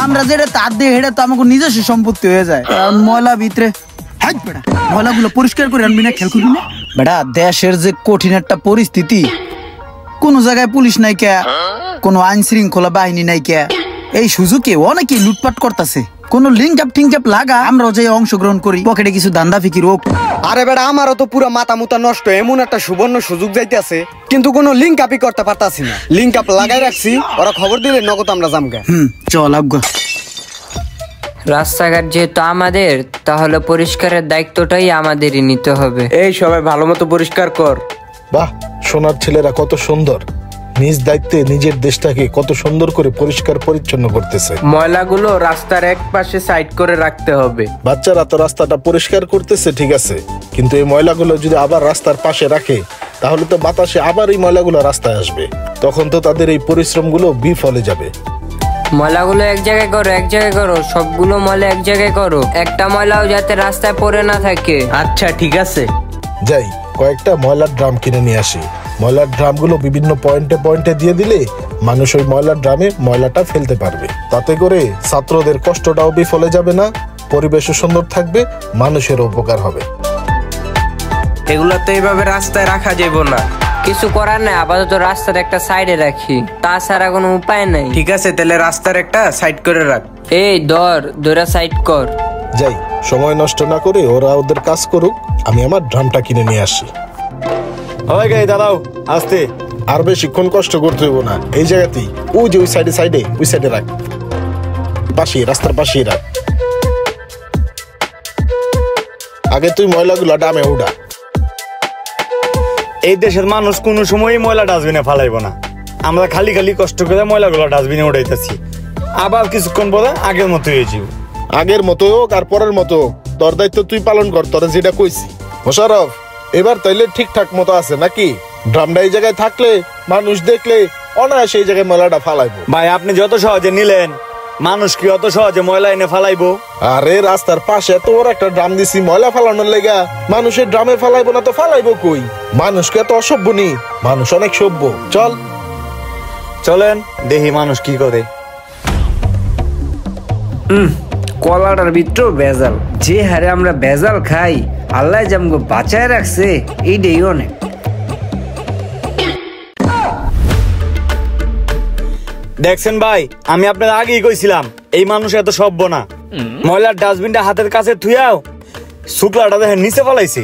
আমরা যেটা তার দিয়ে হেঁটে তো আমাকে নিজস্ব সম্পত্তি হয়ে যায়, কারণ ময়লা ভিতরে ময়লাগুলো পরিষ্কার করে আনবি না, খেয়াল করবি না বেটা। দেশের যে কঠিন একটা পরিস্থিতি, কোন জায়গায় পুলিশ নাই কে, কোন আইন শৃঙ্খলা বাহিনী নাই কে, এই সুযোগে অনেকে লুটপাট করতেছে। কোন লিঙ্ক আপ টিঙ্ক আপ লাগা, আমরাও যে অংশগ্রহণ করি, পকেটে কিছু দান্দা ফিকির হোক। আরে বেটা আমারও তো পুরো মাথা মুতা নষ্ট, এমন একটা সুবর্ণ সুযোগ যাইতেছে, কিন্তু কোনো লিঙ্ক আপই করতে পারতাছি না। লিঙ্ক আপ লাগাই রাখছি, ওরা খবর দিলে নগদ আমরা জামগা। চল আবগা। রাস্তাঘাট যেহেতু আমাদের, তাহলে পরিষ্কারের দায়িত্বটাই আমাদেরই নিতে হবে। এই সবাই ভালো মতো পরিষ্কার কর। বাহ, সোনার ছেলেরা কত সুন্দর, নিজ দায়িত্বে নিজের দেশটাকে কত সুন্দর করে পরিষ্কার পরিচ্ছন্ন করতেছে। ময়লাগুলো রাস্তার এক পাশে সাইড করে রাখতে হবে। বাচ্চারা তো রাস্তাটা পরিষ্কার করতেছে ঠিক আছে, কিন্তু এই ময়লাগুলো যদি আবার রাস্তার পাশে রাখে, তাহলে তো বাতাসে আবার এই ময়লাগুলো রাস্তায় আসবে, তখন তো তাদের এই পরিশ্রমগুলো বিফলে যাবে। ময়লাগুলো এক জায়গায় করো, এক জায়গায় করো, সবগুলো ময়লা এক জায়গায় করো, একটা ময়লাও যাতে রাস্তায় পড়ে না থাকে। আচ্ছা ঠিক আছে। যাই কয়েকটা ময়লার ড্রাম কিনে নিয়ে আসি। ময়লার ড্রামগুলো বিভিন্ন পয়েন্টে পয়েন্টে দিয়ে দিলে মানুষ ওই ময়লার ড্রামে ময়লাটা ফেলতে পারবে। তাতে করে ছাত্রদের কষ্টটাও বিফলে যাবে না, পরিবেশও সুন্দর থাকবে, মানুষের উপকার হবে। এগুলো তো এইভাবে রাস্তায় রাখা যাবে না। কিছু করার নাই, আপাতত রাস্তার একটা সাইডে রাখি, তাছাড়া কোনো উপায় নাই। ঠিক আছে, তাহলে রাস্তার একটা সাইড করে রাখ। এই দৌড়া সাইড কর। যাই, সময় নষ্ট না করে ওরা ওদের কাজ করুক, আমি আমার ড্রামটা কিনে নিয়ে আসি। ওই গাই দাঁড়াও, আস্তে। আর বেশিক্ষণ কষ্ট করতে হইব না, এই জায়গাতেই, ওই যে ওই সাইডে রাখ, পাশে রাস্তার পাশেই রাখ। আগে তুই ময়লাগুলো ডামে উঠা। এই দেশের মানুষ কোনো সময়ই ময়লা ডাস্টবিনে ফালাইব না। আমরা খালি খালি কষ্ট করে ময়লাগুলো ডাস্টবিনে উঠাইতেছি, আবার কিছুক্ষণ পরে আগের মতো হয়ে যাবো। আগের মতো হোক আর পরের মতো, তোর দায়িত্ব তুই পালন কর, তোরা যেটা কইছি। মোশাররফ, এবার তাইলে ঠিকঠাক মতো আছে নাকি? ড্রামটা এই জায়গায় থাকলে মানুষ দেখলে অনায়াসে এই জায়গায় ময়লাটা ফালাইবো। ভাই আপনি যত সহজে নিলেন, মানুষ কি অত সহজে ময়লা এনে ফালাইবো? আরে রাস্তার পাশে এত বড় একটা ড্রাম দিছি ময়লা ফালানোর লেগা, মানুষের ড্রামে ফালাইবো না তো ফালাইবো কই? মানুষকে এত অসভ্য নি, মানুষ অনেক সভ্য। চলেন দেখি মানুষ কি করে। কলাটার ভিতরেও ভেজাল, যে হারে আমরা ভেজাল খাই, আল্লাহ যে আমাকে বাঁচায় রাখছে, এইটাই অনেক। দেখছেন ভাই, আমি আপনার আগেই কইছিলাম এই মানুষ এত সভ্য না। ময়লার ডাস্টবিনটা হাতের কাছে থুয়াও শুক্লাটা দেখেন নিচে ফেলাইছে।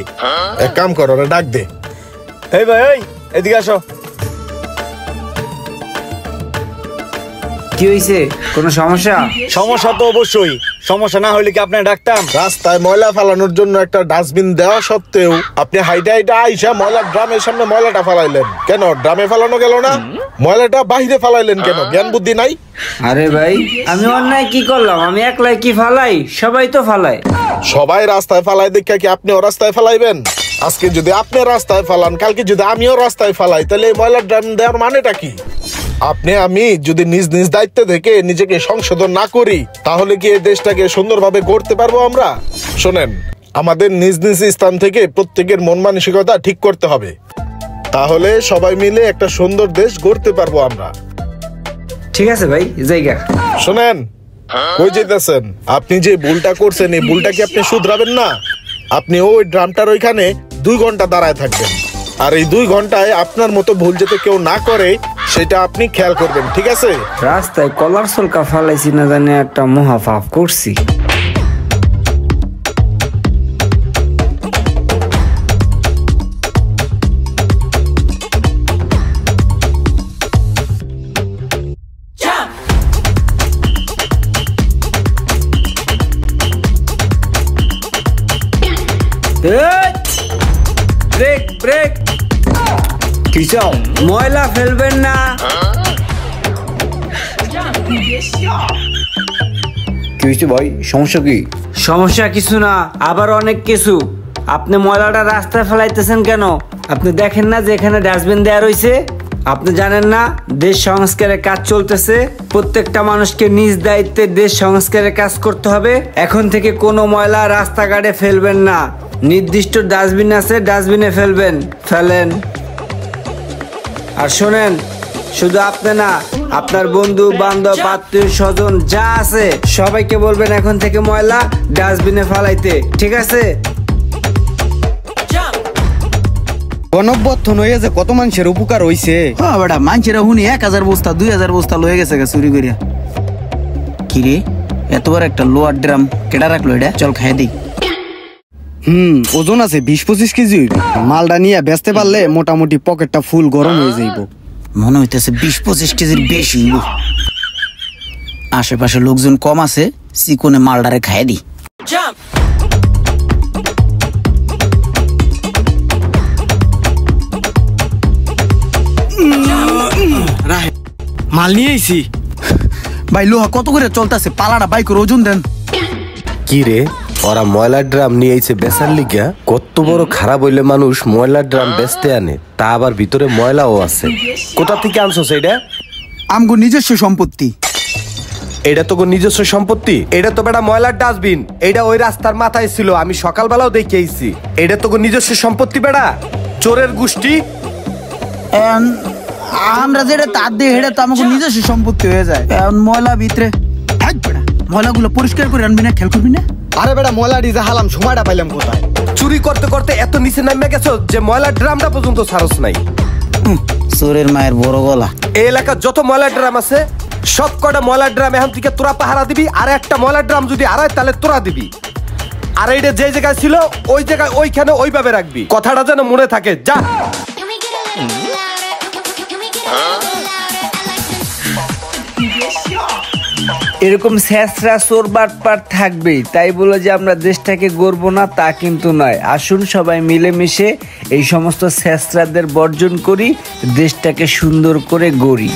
এক কাম কর, ওরা ডাক দে। এই ভাই, এই এদিকে আসো। কি হয়েছে, কোনো সমস্যা? সমস্যা তো অবশ্যই, সমস্যা না হইলে কি আপনার ডাকতাম? রাস্তায় ময়লা ফালানোর জন্য একটা ডাস্টবিন দেওয়া সত্ত্বেও আপনি হাইটা আইসা ময়লার ড্রামের সামনে ময়লাটা ফালাইলেন কেন? ড্রামে ফালানো গেল না, ময়লাটা বাহিরে ফালাইলেন কেন? জ্ঞান বুদ্ধি নাই? আরে ভাই, আমি অন্যায় কি করলাম? আমি একলাই কি ফালাই? সবাই তো ফালায়। সবাই রাস্তায় ফালাই দেখে কি আপনিও রাস্তায় ফালাইবেন? আজকে যদি আপনি রাস্তায় ফালান, কালকে যদি আমিও রাস্তায় ফালাই, তাহলে এই ময়লার ড্রাম দেওয়ার মানেটা কি? আমি যদি নিজ নিজ দায়িত্ব থেকে নিজেকে সংশোধন না করি, তাহলে কি এই দেশটাকে সুন্দরভাবে গড়তে পারবো আমরা? শোনেন, আমাদের নিজ নিজ স্থান থেকে প্রত্যেকের মন মানসিকতা ঠিক করতে হবে, তাহলে সবাই মিলে একটা সুন্দর দেশ গড়তে পারবো আমরা। ঠিক আছে ভাই, জায়গা। শোনেন, কই যেতেছেন? আপনি যে ভুলটা করছেন, এই ভুলটা কি আপনি শুধরাবেন না? আপনি ওই ড্রামটার ওইখানে 2 ঘন্টা দাঁড়ায় থাকবেন, আর এই 2 ঘন্টায় আপনার মতো ভুল যাতে কেউ না করে সেটা আপনি খেয়াল করবেন, ঠিক আছে? রাস্তায় কলার সলকা ফালাইছি না জানি একটা মহা পাপ করছি। ব্রেক ব্রেক, কি চাও? ময়লা ফেলবেন না। কি হয়েছে ভাই, সমস্যা কি? সমস্যা কিছু না, আবার অনেক কিছু। আপনি ময়লাটা রাস্তায় ফেলাইতেছেন কেন? আপনি দেখেন না যে এখানে ডাস্টবিন দেওয়া রয়েছে? আপনি জানেন না দেশ সংস্কারের কাজ চলতেছে? প্রত্যেকটা মানুষকে নিজ দায়িত্বে দেশ সংস্কারের কাজ করতে হবে। এখন থেকে কোনো ময়লা রাস্তাঘাটে ফেলবেন না, নির্দিষ্ট ডাস্টবিন আছে, ডাস্টবিনে ফেলবেন। ফেলেন। আর শোনেন, শুধু আপনি না, আপনার বন্ধু বান্ধব আত্মীয় স্বজন যা আছে সবাইকে বলবেন এখন থেকে ময়লা ডাস্টবিনে ফালাইতে, ঠিক আছে? গণবর্ধন হয়ে যে কত মানুষের উপকার হইছে। হ্যাঁ বেটা, মানুষেরা হুনি 1000 বস্তা 2000 বস্তা লয়ে গেছে চুরি করিয়া। কি রে, এতবার একটা লোয়ার ড্রাম কেডা রাখলো এটা? চল খাই দিই। ওজন আছে 20-25 কেজি হইবে। মালটা নিয়ে বেচতে পারলে মোটামুটি পকেটটা ফুল গরম হয়ে যাইব। মনে হইতেছে 20-25 কেজির বেশি হইব। আশেপাশে লোকজন কম আছে, চিকনে মালডারে খাই দিই। মাল নিয়ে আইছি ভাই, লোহা কত করে চলতেছে? পালাটা বাইকের ওজন দেন। কি রে, ওরা ময়লার ড্রাম নিয়ে আইছে বেচার লিগা? কত বড় খারাপ হইলে মানুষ ময়লার ড্রাম বেচতে আনে, তা আবার ভিতরে ময়লাও আছে। কোথা থেকে আনছো এটা? আমগো নিজস্ব সম্পত্তি। এটা তো নিজস্ব সম্পত্তি? এটা তো বেটা ময়লার ডাস্টবিন, এটা ওই রাস্তার মাথায় ছিল, আমি সকালবেলাও দেখে আইছি। এটা তো নিজস্ব সম্পত্তি বেটা, চোরের গোষ্ঠী। আমরা যেটা তার দিয়ে হেঁটে তো আমাকে নিজস্ব সম্পত্তি হয়ে যায়। এখন ময়লা ভিতরে ময়লাগুলো পরিষ্কার করে আনবি না, খেয়াল করবি না? আরে বেটা, ময়লা ডিজে হালাম, সময়টা পাইলাম কোথায়? চুরি করতে করতে এত নিচে নামে গেছো যে ময়লার ড্রামটা পর্যন্ত সারস নাই। চোরের মায়ের বড় গলা। এই এলাকার যত ময়লার ড্রাম আছে সব কটা ময়লার ড্রাম এখন থেকে তোরা পাহারা দিবি, আর একটা ময়লার ড্রাম যদি আড়াই তাহলে তোরা দিবি। আর এইটা যে জায়গায় ছিল ওই জায়গায় ওইখানে ওইভাবে রাখবি, কথাটা যেন মনে থাকে। যা। এরকম স্যাঁচরা চোর বাটপার থাকবেই, তাই বলে যে আমরা দেশটাকে গড়ব না তা কিন্তু নয়। আসুন সবাই মিলেমিশে এই সমস্ত স্যাঁচরাদের বর্জন করি, দেশটাকে সুন্দর করে গড়ি।